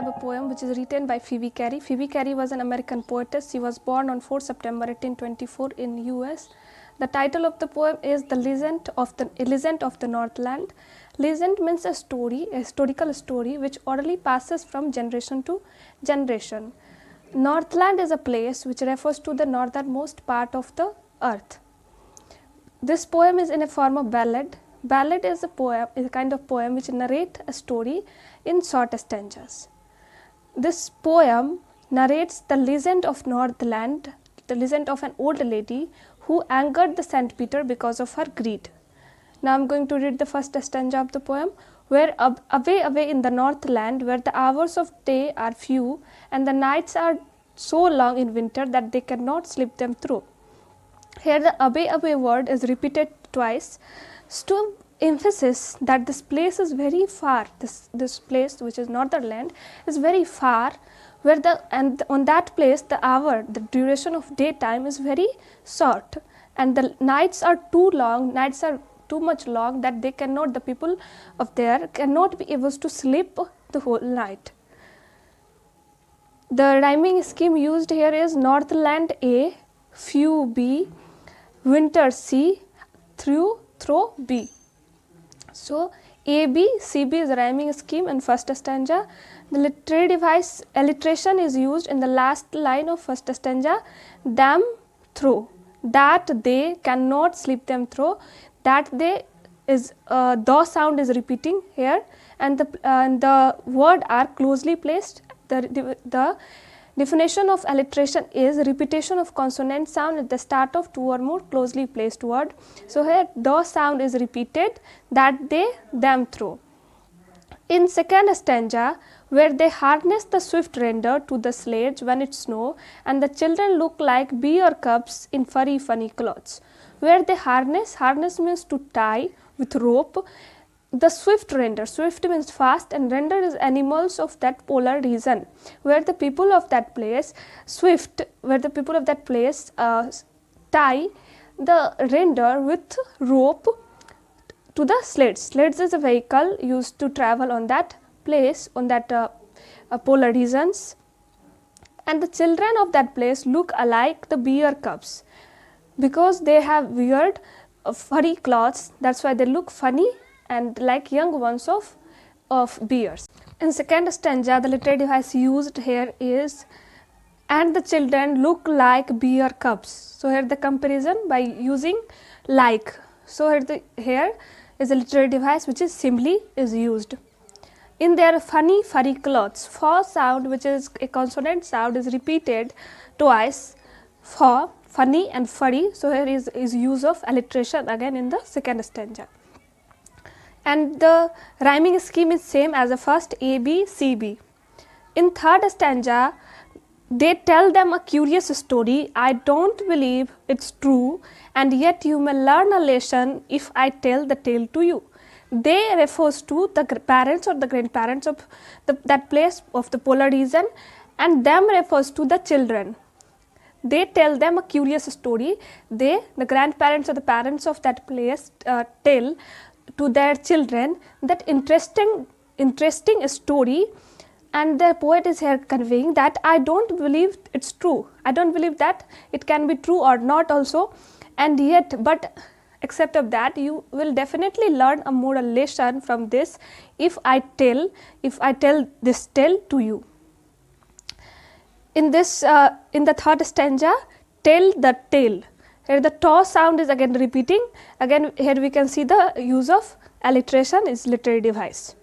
have a poem which is written by Phoebe Cary. Phoebe Cary was an American poetess. She was born on 4 September 1824 in US. The title of the poem is The Legend of the Northland. Legend means a story, a historical story which orally passes from generation to generation. Northland is a place which refers to the northernmost part of the earth. This poem is in a form of ballad. Ballad is a kind of poem which narrates a story in short stanzas. This poem narrates the legend of Northland, the legend of an old lady who angered the St. Peter because of her greed. Now I am going to read the first stanza of the poem. Where away in the Northland, where the hours of day are few and the nights are so long in winter that they cannot sleep them through. Here the away word is repeated twice to emphasize that this place is very far. This place, which is Northernland, is very far, where on that place the duration of daytime is very short and the nights are too much long that the people of there cannot be able to sleep the whole night. The rhyming scheme used here is Northland A, few B, winter C, through B. So AB, CB is the rhyming scheme in first stanza. The literary device alliteration is used in the last line of first stanza. Them through, that they cannot sleep them through, that they is the sound is repeating here, and the word are closely placed. The definition of alliteration is repetition of consonant sound at the start of two or more closely placed word. So here the sound is repeated, that they, them through. In second stanza, where they harness the swift reindeer to the sledge when it snow and the children look like bear cubs in furry funny clothes. Where they harness means to tie with rope the swift reindeer. Swift means fast and reindeer is animals of that polar region, where the people of that place tie the reindeer with rope to the sleds. Sleds is a vehicle used to travel on that place, on that polar regions, and the children of that place look alike the bear cubs because they have weird furry clothes. That's why they look funny and like young ones of bears. In second stanza, the literary device used here is and the children look like bear cubs. So here the comparison by using like. So here is a literary device which is simply is used. In their funny furry clothes, for sound, which is a consonant sound, is repeated twice for funny and furry. So here is use of alliteration again in the second stanza. And the rhyming scheme is same as the first A, B, C, B. In third stanza, they tell them a curious story. I don't believe it's true, and yet you may learn a lesson if I tell the tale to you. They refers to the parents or the grandparents of that place of the polar region, and them refers to the children. They tell them a curious story. The grandparents or the parents of that place tell to their children that interesting story, and the poet is here conveying that I don't believe it's true. I don't believe that it can be true or not also, and yet but except of that you will definitely learn a moral lesson from this if I tell this tale to you. In this in the third stanza, tell the tale. Here the to sound is again repeating. Again here we can see the use of alliteration is literary device.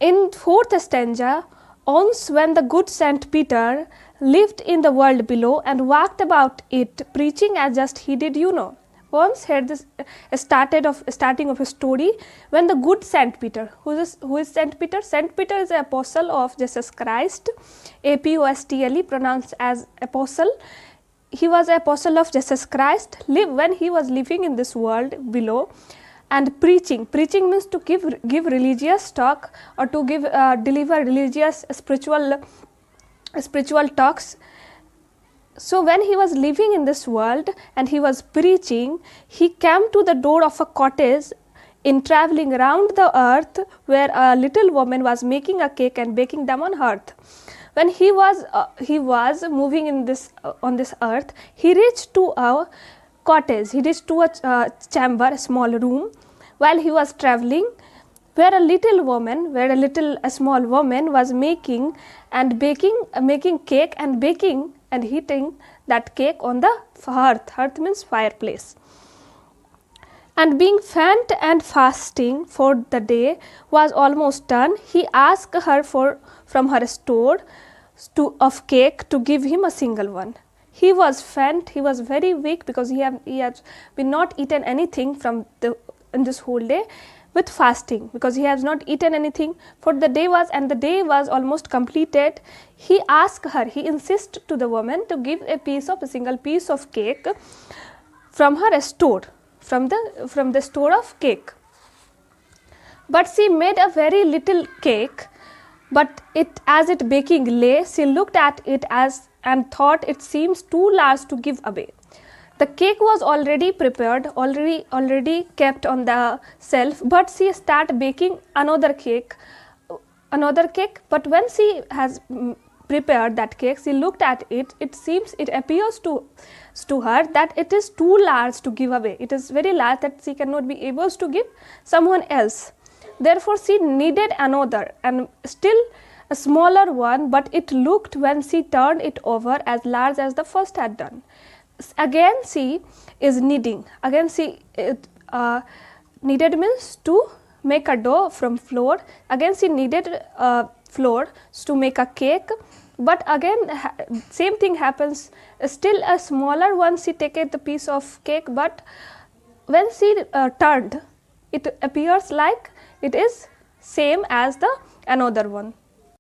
In fourth stanza, once when the good St. Peter lived in the world below and walked about it, preaching as just he did, you know. Once here this starting of a story when the good St. Peter, who is St. Peter? St. Peter is an apostle of Jesus Christ, APOSTLE, pronounced as apostle. He was an apostle of Jesus Christ when he was living in this world below and preaching. Preaching means to give religious talk or to deliver religious spiritual talks. So when he was living in this world and he was preaching, he came to the door of a cottage in traveling around the earth, where a little woman was making a cake and baking them on earth. When he was moving in this on this earth, he reached to a cottage. He reached to a chamber, a small room, while he was traveling, where a small woman was making and making cake and baking and heating that cake on the hearth. Hearth means fireplace. And being faint and fasting for the day was almost done, he asked her from her store of cake to give him a single one. He was faint, he was very weak, because he had been not eaten anything in this whole day with fasting, because he has not eaten anything for the day the day was almost completed. He asked her, he insisted to the woman to give a single piece of cake from her store, from the store of cake. But she made a very little cake, but as it baking lay, she looked at it and thought it seems too large to give away. The cake was already prepared, already kept on the shelf, but she started baking another cake. But when she has prepared that cake, she looked at it. It appears to her that it is too large to give away. It is very large that she cannot be able to give someone else. Therefore, she needed another and still a smaller one, but it looked, when she turned it over, as large as the first had done. Again she is kneading. Again she kneaded means to make a dough from flour. Again she kneaded flour to make a cake, but again same thing happens. Still a smaller one, she take the piece of cake, but when she turned, it appears like it is same as the another one.